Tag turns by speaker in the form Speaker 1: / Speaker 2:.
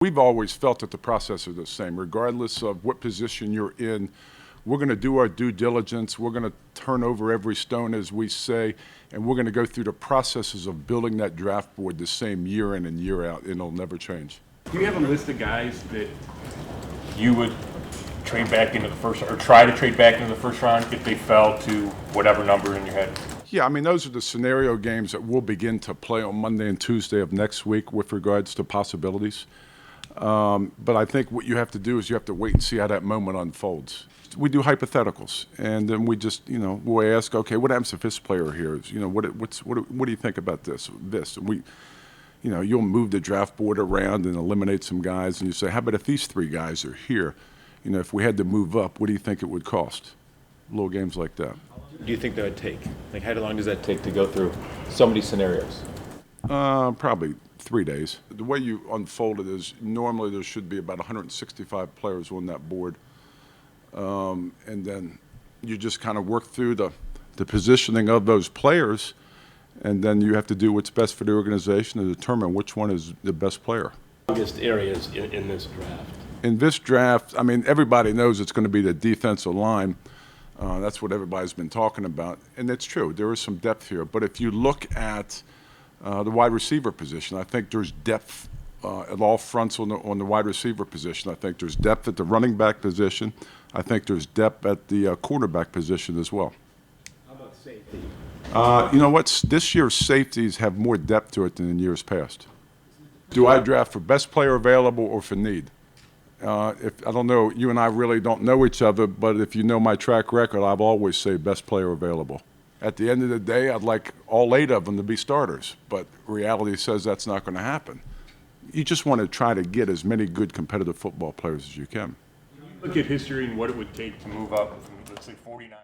Speaker 1: We've always felt that the process is the same, regardless of what position you're in. We're going to do our due diligence. We're going to turn over every stone, as we say, and we're going to go through the processes of building that draft board the same year in and year out, and it'll never change.
Speaker 2: Do you have a list of guys that you would trade back into the first, or try to trade back into the first round if they fell to whatever number in your head?
Speaker 1: Yeah, I mean, those are the scenario games that we'll begin to play on Monday and Tuesday of next week with regards to possibilities. But I think what you have to do is you have to wait and see how that moment unfolds. We do hypotheticals, and then we just, we ask, okay, what happens if this player here is, what do you think about this? And we, you'll move the draft board around and eliminate some guys, and you say, how about if these three guys are here? If we had to move up, what do you think it would cost? Little games like that.
Speaker 3: Do you think that would take? Like, how long does that take to go through so many scenarios?
Speaker 1: Probably 3 days. The way you unfold it is normally there should be about 165 players on that board. And then you just kind of work through the positioning of those players, and then you have to do what's best for the organization to determine which one is the best player.
Speaker 4: Biggest areas in this draft?
Speaker 1: In this draft, I mean, everybody knows it's going to be the defensive line. That's what everybody's been talking about. And it's true, there is some depth here. But if you look at the wide receiver position, I think there's depth at all fronts on the wide receiver position. I think there's depth at the running back position. I think there's depth at the quarterback position as well.
Speaker 4: How about safety?
Speaker 1: You know what? This year's safeties have more depth to it than in years past. Do I draft for best player available or for need? If I don't know, you and I really don't know each other, but if you know my track record, I've always say best player available. At the end of the day, I'd like all 8 of them to be starters, but reality says that's not going to happen. You just want to try to get as many good competitive football players as you can.
Speaker 2: Look at history and what it would take to move up from, let's say, 49.